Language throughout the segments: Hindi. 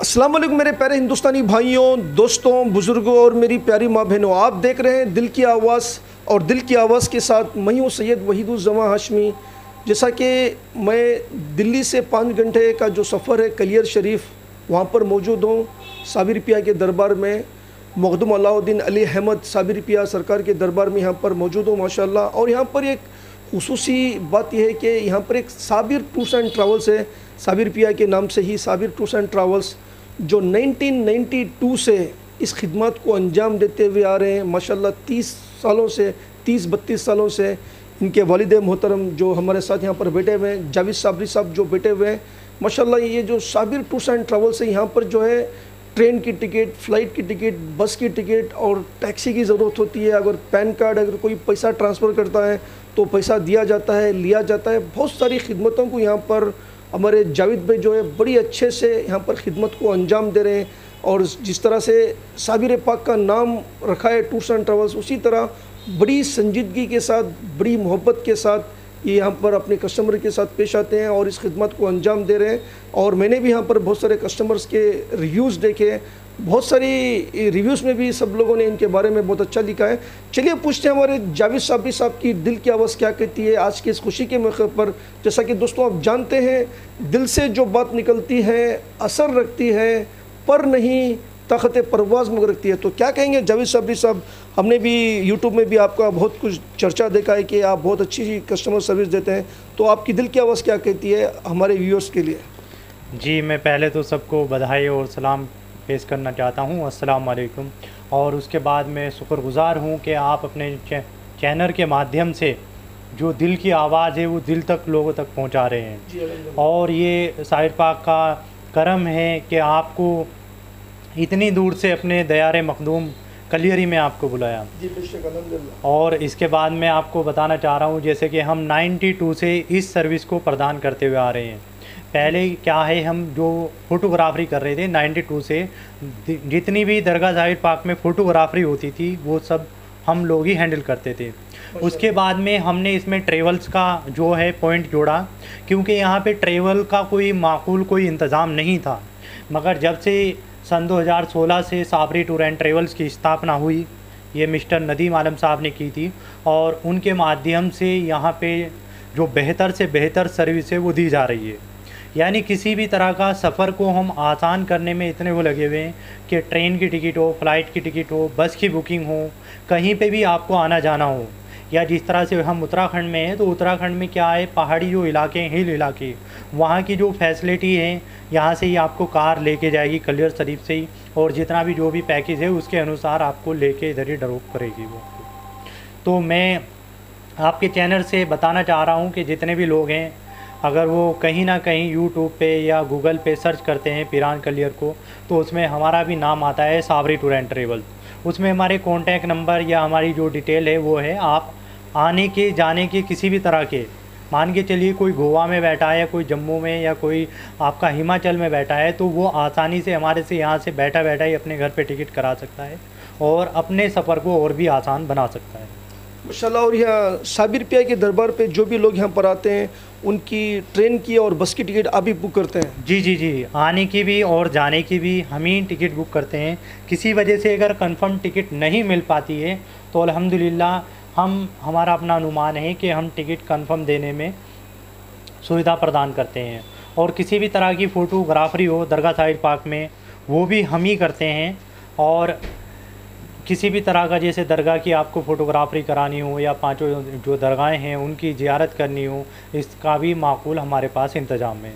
अस्सलाम वालेकुम मेरे प्यारे हिंदुस्तानी भाइयों, दोस्तों, बुज़ुर्गों और मेरी प्यारी माँ बहनों। आप देख रहे हैं दिल की आवाज़ और दिल की आवाज़ के साथ मैं हूँ सैयद वहीदुज़्ज़मा हाशमी। जैसा कि मैं दिल्ली से 5 घंटे का जो सफ़र है कलियर शरीफ, वहाँ पर मौजूद हूँ साबिर पिया के दरबार में। मखदूम अलाउद्दीन अली अहमद साबिर पिया सरकार के दरबार में यहाँ पर मौजूद हूँ माशाल्लाह। और यहाँ पर एक खुसूसी बात यह है कि यहाँ पर एक साबिर टूर्स एंड ट्रैवल्स है। साबिर पिया के नाम से ही साबिर टूर्स एंड ट्रैवल्स जो 1992 से इस खिदमत को अंजाम देते हुए आ रहे हैं माशाल्लाह। 30-32 सालों से इनके वालिद मोहतरम जो हमारे साथ यहाँ पर बैठे हुए हैं, जावेद साबरी साहब जो बैठे हुए हैं माशाल्लाह। ये जो साबिर टूर्स एंड ट्रैवल्स है, यहाँ पर जो है ट्रेन की टिकट, फ़्लाइट की टिकट, बस की टिकट और टैक्सी की ज़रूरत होती है। अगर पैन कार्ड, अगर कोई पैसा ट्रांसफ़र करता है तो पैसा दिया जाता है, लिया जाता है। बहुत सारी खिदमतों को यहाँ पर हमारे जावेद भाई जो है बड़ी अच्छे से यहाँ पर खिदमत को अंजाम दे रहे हैं। और जिस तरह से साबिर पाक का नाम रखा है टूर्स एंड ट्रैवल्स, उसी तरह बड़ी संजीदगी के साथ, बड़ी मोहब्बत के साथ ये यहाँ पर अपने कस्टमर के साथ पेश आते हैं और इस खिदमत को अंजाम दे रहे हैं। और मैंने भी यहाँ पर बहुत सारे कस्टमर्स के रिव्यूज़ देखे, बहुत सारी रिव्यूज़ में भी सब लोगों ने इनके बारे में बहुत अच्छा लिखा है। चलिए पूछते हैं हमारे जावेद साबरी साहब की दिल की आवाज़ क्या कहती है आज की इस खुशी के मौके पर। जैसा कि दोस्तों आप जानते हैं, दिल से जो बात निकलती है असर रखती है, पर नहीं ताकत परवाज़ मगर रखती है। तो क्या कहेंगे जावेद साबरी साहब? हमने भी यूट्यूब में भी आपका बहुत कुछ चर्चा देखा है कि आप बहुत अच्छी कस्टमर सर्विस देते हैं। तो आपकी दिल की आवाज़ क्या कहती है हमारे व्यूअर्स के लिए? जी, मैं पहले तो सबको बधाई और सलाम पेश करना चाहता हूँ, अस्सलाम वालेकुम। और उसके बाद मैं शुक्रगुज़ार हूँ कि आप अपने चैनल के माध्यम से जो दिल की आवाज़ है वो दिल तक लोगों तक पहुँचा रहे हैं। और ये साबिर पाक का करम है कि आपको इतनी दूर से अपने दयारे मखदूम कलियरी में आपको बुलाया। जी बेशक, अल्हम्दुलिल्लाह। और इसके बाद मैं आपको बताना चाह रहा हूँ जैसे कि हम 92 से इस सर्विस को प्रदान करते हुए आ रहे हैं। पहले क्या है, हम जो फ़ोटोग्राफरी कर रहे थे 92 से, जितनी भी दरगाह साबिर पाक में फ़ोटोग्राफरी होती थी वो सब हम लोग ही हैंडल करते थे। उसके बाद में हमने इसमें ट्रेवल्स का जो है पॉइंट जोड़ा, क्योंकि यहाँ पे ट्रेवल का कोई माकूल कोई इंतज़ाम नहीं था। मगर जब से सन 2016 से साबरी टूर एंड ट्रेवल्स की स्थापना हुई, ये मिस्टर नदीम आलम साहब ने की थी, और उनके माध्यम से यहाँ पे जो बेहतर से बेहतर सर्विस है वो दी जा रही है। यानी किसी भी तरह का सफ़र को हम आसान करने में इतने वो लगे हुए हैं कि ट्रेन की टिकट हो, फ़्लाइट की टिकट हो, बस की बुकिंग हो, कहीं पे भी आपको आना जाना हो। या जिस तरह से हम उत्तराखंड में हैं तो उत्तराखंड में क्या है, पहाड़ी जो इलाके हैं, हिल इलाके, वहाँ की जो फैसिलिटी है, यहाँ से ही आपको कार लेके जाएगी कलियर शरीफ से ही, और जितना भी जो भी पैकेज है उसके अनुसार आपको लेके इधर ही ड्रॉप करेगी वो। तो मैं आपके चैनल से बताना चाह रहा हूँ कि जितने भी लोग हैं, अगर वो कहीं ना कहीं यूट्यूब पे या गूगल पे सर्च करते हैं पिरान कलियर को, तो उसमें हमारा भी नाम आता है साबरी टूर एंड ट्रेवल। उसमें हमारे कॉन्टैक्ट नंबर या हमारी जो डिटेल है वो है। आप आने के जाने के किसी भी तरह के, मान के चलिए कोई गोवा में बैठा है या कोई जम्मू में या कोई आपका हिमाचल में बैठा है, तो वो आसानी से हमारे से यहाँ से बैठा बैठा ही अपने घर पे टिकट करा सकता है और अपने सफ़र को और भी आसान बना सकता है माशाल्लाह। और यहाँ साबिर पिया के दरबार पे जो भी लोग यहाँ पर आते हैं उनकी ट्रेन की और बस की टिकट आप ही बुक करते हैं? जी जी जी, आने की भी और जाने की भी हम ही टिकट बुक करते हैं। किसी वजह से अगर कंफर्म टिकट नहीं मिल पाती है तो अल्हम्दुलिल्लाह हमारा अपना अनुमान है कि हम टिकट कंफर्म देने में सुविधा प्रदान करते हैं। और किसी भी तरह की फ़ोटोग्राफरी हो दरगाह साबिर पाक में, वो भी हम ही करते हैं। और किसी भी तरह का, जैसे दरगाह की आपको फ़ोटोग्राफरी करानी हो या पांचों जो दरगाहें हैं उनकी ज़ियारत करनी हो, इसका भी माकूल हमारे पास इंतज़ाम है।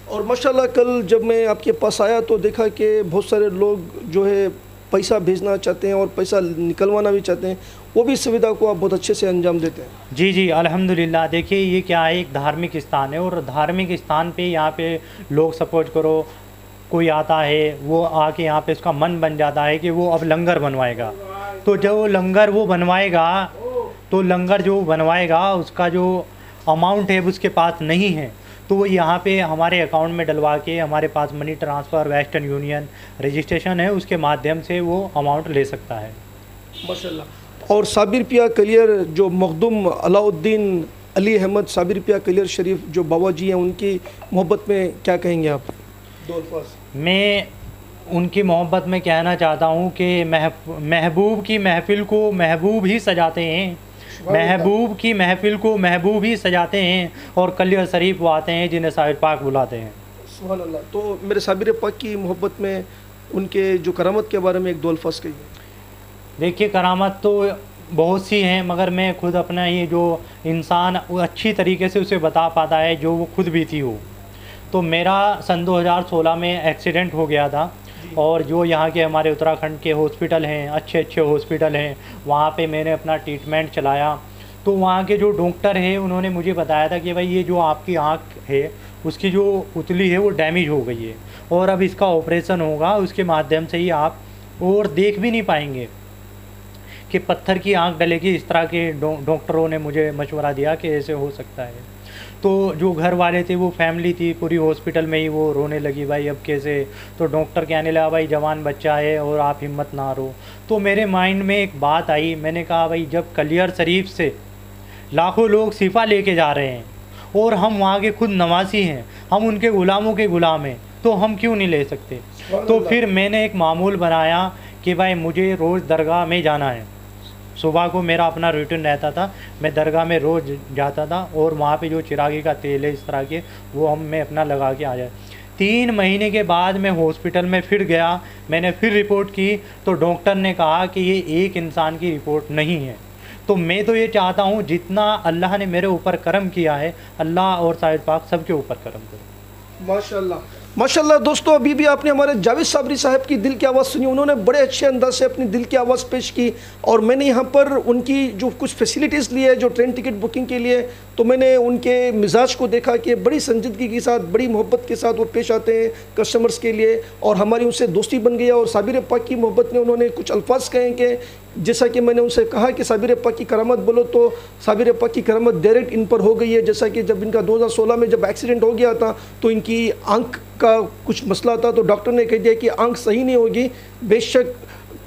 और माशाल्लाह कल जब मैं आपके पास आया तो देखा कि बहुत सारे लोग जो है पैसा भेजना चाहते हैं और पैसा निकलवाना भी चाहते हैं, वो भी सुविधा को आप बहुत अच्छे से अंजाम देते हैं। जी जी, अल्हम्दुलिल्लाह। देखिए ये क्या है, एक धार्मिक स्थान है, और धार्मिक स्थान पे यहाँ पे लोग सपोज करो कोई आता है, वो आके यहाँ पे उसका मन बन जाता है कि वो अब लंगर बनवाएगा। तो जो लंगर वो बनवाएगा, तो लंगर जो बनवाएगा उसका जो अमाउंट है उसके पास नहीं है, तो वो यहाँ पे हमारे अकाउंट में डलवा के, हमारे पास money transfer, western union registration है, उसके माध्यम से वो अमाउंट ले सकता है माशाल्लाह। और साबिर पिया कलियर जो मखदूम अलाउद्दीन अली अहमद साबिर पिया कलियर शरीफ जो बाबा जी हैं, उनकी मोहब्बत में क्या कहेंगे आप? दो अल्फाज मैं उनकी मोहब्बत में कहना चाहता हूँ कि महबूब की महफ़िल को महबूब ही सजाते हैं, महबूब की महफ़िल को महबूब ही सजाते हैं, और कलियर शरीफ वो आते हैं जिन्हें साबिर पाक बुलाते हैं। सुभान अल्लाह। तो मेरे साबिर पाक की मोहब्बत में उनके जो करामत के बारे में एक दो अल्फाज कहिए। देखिए, करामत तो बहुत सी हैं, मगर मैं खुद अपना ये जो इंसान अच्छी तरीके से उसे बता पाता है जो वो खुद भी थी हो। तो मेरा सन 2016 में एक्सीडेंट हो गया था, और जो यहाँ के हमारे उत्तराखंड के हॉस्पिटल हैं, अच्छे अच्छे हॉस्पिटल हैं, वहाँ पे मैंने अपना ट्रीटमेंट चलाया। तो वहाँ के जो डॉक्टर हैं उन्होंने मुझे बताया था कि भाई ये जो आपकी आँख है उसकी जो पुतली है वो डैमेज हो गई है, और अब इसका ऑपरेशन होगा, उसके माध्यम से ही आप और देख भी नहीं पाएंगे, कि पत्थर की आँख डलेगी। इस तरह के डॉक्टरों ने मुझे मशवरा दिया कि ऐसे हो सकता है। तो जो घर वाले थे, वो फैमिली थी पूरी हॉस्पिटल में ही, वो रोने लगी, भाई अब कैसे। तो डॉक्टर कहने लगा, भाई जवान बच्चा है और आप हिम्मत ना हारो। तो मेरे माइंड में एक बात आई, मैंने कहा भाई जब कलियर शरीफ से लाखों लोग शिफा लेके जा रहे हैं और हम वहाँ के खुद नवासी हैं, हम उनके ग़ुलामों के ग़ुलाम हैं, तो हम क्यों नहीं ले सकते। तो फिर मैंने एक मामूल बनाया कि भाई मुझे रोज़ दरगाह में जाना है। सुबह को मेरा अपना रूटीन रहता था, मैं दरगाह में रोज़ जाता था, और वहाँ पे जो चिरागी का तेल है इस तरह के वो मैं अपना लगा के आ जाए। 3 महीने के बाद मैं हॉस्पिटल में फिर गया, मैंने फिर रिपोर्ट की, तो डॉक्टर ने कहा कि ये एक इंसान की रिपोर्ट नहीं है। तो मैं तो ये चाहता हूँ जितना अल्लाह ने मेरे ऊपर करम किया है, अल्लाह और साहिद पाक सबके ऊपर करम करे। माशाल्लाह माशाल्लाह। दोस्तों, अभी भी आपने हमारे जावेद साबरी साहब की दिल की आवाज़ सुनी। उन्होंने बड़े अच्छे अंदाज से अपनी दिल की आवाज़ पेश की, और मैंने यहाँ पर उनकी जो कुछ फैसिलिटीज़ ली है जो ट्रेन टिकट बुकिंग के लिए, तो मैंने उनके मिजाज को देखा कि बड़ी संजीदगी के साथ, बड़ी मोहब्बत के साथ वो पेश आते हैं कस्टमर्स के लिए, और हमारी उनसे दोस्ती बन गई। और साबिर पाक की मोहब्बत में उन्होंने कुछ अल्फाज कहे कि जैसा कि मैंने उनसे कहा कि साबिर पाक की करामत बोलो, तो साबिर पाक की करामत डायरेक्ट इन पर हो गई है। जैसा कि जब इनका 2016 में जब एक्सीडेंट हो गया था, तो इनकी आंख का कुछ मसला था, तो डॉक्टर ने कह दिया कि आंख सही नहीं होगी। बेशक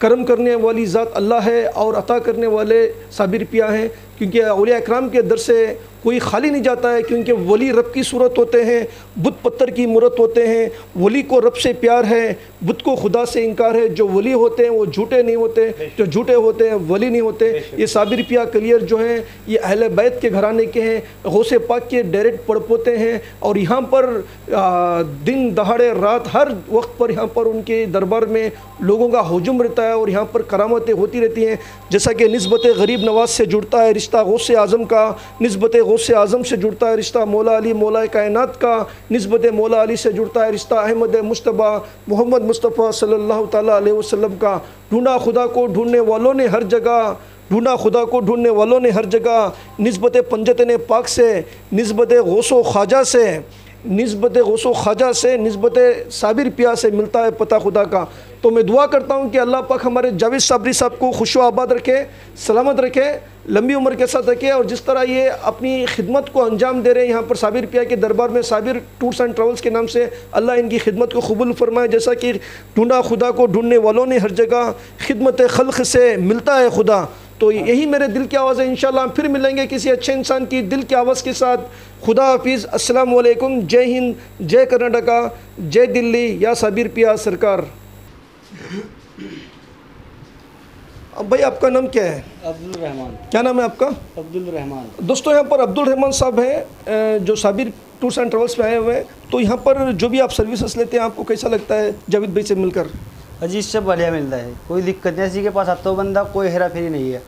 करम करने वाली ज़ात अल्लाह है और अता करने वाले साबिर पिया हैं, क्योंकि औलिया इकराम के दर से कोई खाली नहीं जाता है, क्योंकि वली रब की सूरत होते हैं, बुत पत्थर की मूरत होते हैं। वली को रब से प्यार है, बुत को खुदा से इनकार है। जो वली होते हैं वो झूठे नहीं होते, जो झूठे होते हैं वली नहीं होते। ये साबिर पिया कलियर जो हैं ये अहले बैत के घराने के हैं, गौसे पाक के डायरेक्ट पड़पोते हैं, और यहाँ पर दिन दहाड़े रात हर वक्त पर यहाँ पर उनके दरबार में लोगों का हुजूम रहता है, और यहाँ पर करामतें होती रहती हैं। जैसा कि निस्बत गरीब नवाज से जुड़ता है रिश्ता गौसे आज़म का, निस्बत गौसे आज़म से जुड़ता है रिश्ता मौला अली मौला कायनात का, निस्बत मौला अली से जुड़ता है रिश्ता अहमद मुश्तबा मोहम्मद मुस्तफ़ा सल्लल्लाहु ताला अलैहि वसल्लम का। ढूंढा खुदा को ढूंढने वालों ने हर जगह, ढूंढा खुदा को ढूंढने वालों ने हर जगह, निस्बत पंजतन पाक से, निस्बत गौसो ख्वाजा से, निस्बत गौसो ख्वाजा से, निस्बत साबिर पिया से मिलता है पता खुदा का। तो मैं दुआ करता हूँ कि अल्लाह पाक हमारे जावेद साबरी साहब को खुश व आबाद रखे, सलामत रखे, लंबी उम्र के साथ रखे, और जिस तरह ये अपनी खिदमत को अंजाम दे रहे हैं यहाँ पर साबिर पिया के दरबार में, साबिर टूर्स एंड ट्रेवल्स के नाम से, अल्लाह इनकी खिदमत को कबूल फरमाए। जैसा कि ढूंढा खुदा को ढूंढने वालों ने हर जगह, खिदमत खल्क़ से मिलता है खुदा। तो यही मेरे दिल की आवाज़ है। इंशाल्लाह हम फिर मिलेंगे किसी अच्छे इंसान की दिल की आवाज़ के साथ। खुदा हाफिज़, अस्सलाम वालेकुम, जय हिंद, जय कर्नाटका, जय दिल्ली, या साबिर पिया सरकार। अब भाई आपका नाम क्या है? अब्दुल रहमान। क्या नाम है आपका? अब्दुल रहमान। दोस्तों, यहाँ पर अब्दुल रहमान साहब हैं जो साबिर टूर्स एंड ट्रेवल्स में आए हुए हैं। तो यहाँ पर जो भी आप सर्विसेज लेते हैं, आपको कैसा लगता है जावेद भाई से मिलकर? अजीज से बढ़िया मिलता है, कोई दिक्कत नहीं। किसी के पास आता हो बंदा, कोई हेरा फेरी नहीं है।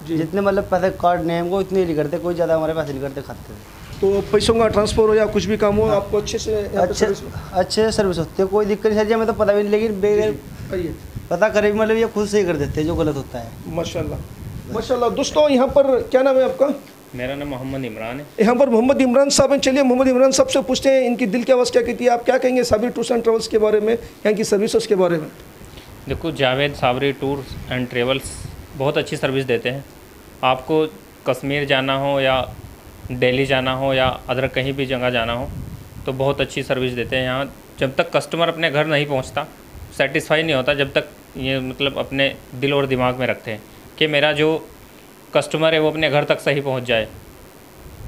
जितने मतलब पैसे कार्ड नहीं हमको उतने नहीं करते, कोई ज़्यादा हमारे पैसे नहीं करते खाते। तो पैसों का ट्रांसफ़र हो या कुछ भी काम हो, आपको अच्छे से अच्छे सर्विस होती है, कोई दिक्कत नहीं। हमें तो पता भी नहीं, लेकिन बगैर पता करे मतलब ये खुद से ही कर देते हैं जो गलत होता है। माशाल्लाह माशाल्लाह। दोस्तों, यहाँ पर क्या नाम है आपका? मेरा नाम मोहम्मद इमरान है। यहाँ पर मोहम्मद इमरान साहब हैं। चलिए मोहम्मद इमरान साहब से पूछते हैं इनकी दिल की आवाज़ क्या कहती है। आप क्या कहेंगे साबिर टूर्स एंड ट्रेवल्स के बारे में, यहाँ की सर्विसेज के बारे में? देखो, Javed Sabri tours and travels बहुत अच्छी सर्विस देते हैं। आपको कश्मीर जाना हो या दिल्ली जाना हो या अदर कहीं भी जगह जाना हो तो बहुत अच्छी सर्विस देते हैं। यहाँ जब तक कस्टमर अपने घर नहीं पहुँचता, सेटिस्फाई नहीं होता, जब तक ये मतलब अपने दिल और दिमाग में रखते हैं कि मेरा जो कस्टमर है वो अपने घर तक सही पहुँच जाए।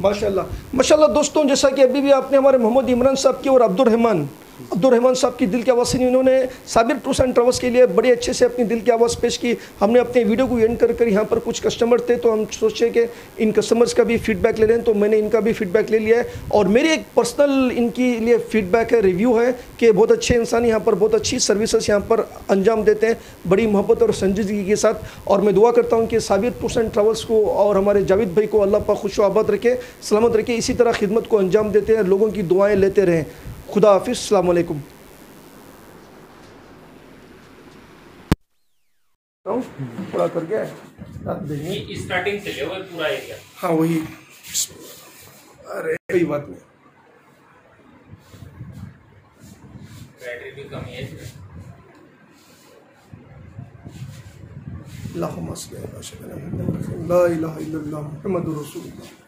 माशाल्लाह माशाल्लाह। दोस्तों, जैसा कि अभी भी आपने हमारे मोहम्मद इमरान साहब की और अब्दुल रहमान अब्दुल साहब की दिल की आवाज़ सुनी, उन्होंने साबिर टूर्स एंड ट्रैवल्स के लिए बड़े अच्छे से अपनी दिल की आवाज़ पेश की। हमने अपने वीडियो को एंड कर यहाँ पर कुछ कस्टमर थे, तो हम सोचे कि इन कस्टमर्स का भी फीडबैक ले लें, तो मैंने इनका भी फीडबैक ले लिया है। और मेरी एक पर्सनल इनकी लिए फीडबैक है, रिव्यू है कि बहुत अच्छे इंसान यहाँ पर बहुत अच्छी सर्विसेज यहाँ पर अंजाम देते हैं, बड़ी मोहब्बत और संजीदगी के साथ। और मैं दुआ करता हूँ कि साबिर टूर्स एंड ट्रैवल्स को और हमारे जावेद भाई को अल्लाह पाक खुश आबाद रखे, सलामत रखे, इसी तरह खिदमत को अंजाम देते हैं, लोगों की दुआएँ लेते रहें। खुदा हाफिज़, अस्सलाम वालेकुम। पूरा कर गया है स्टार्टिंग से ले वो पूरा एरिया। हाँ वही, अरे कोई बात नहीं, बैटरी भी कम है। अल्लाहुम्मा सल्ली अला सय्यिदिना मुहम्मद ला इलाहा इल्लल्लाह मुहम्मदुर रसूलुल्लाह।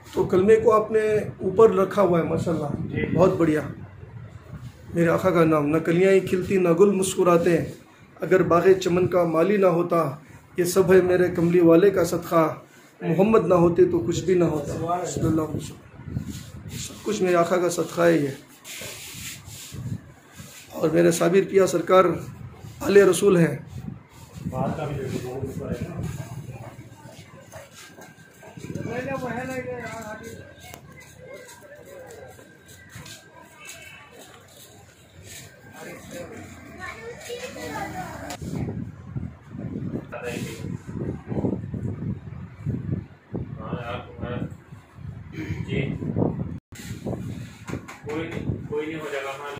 तो कलमे को आपने ऊपर रखा हुआ है माशाल्लाह, बहुत बढ़िया। मेरे आका का नाम, न कलियाँ ही खिलती न गुल मुस्कुराते, अगर बाग़े चमन का माली ना होता, ये सब है मेरे कमली वाले का सदका, मोहम्मद ना होते तो कुछ भी ना होता, सल्लल्लाहु अलैहि वसल्लम। सब कुछ मेरे आका का सदका है ये। और मेरे साबिर पिया सरकार आले रसूल हैं। जी कोई नहीं हो जाएगा।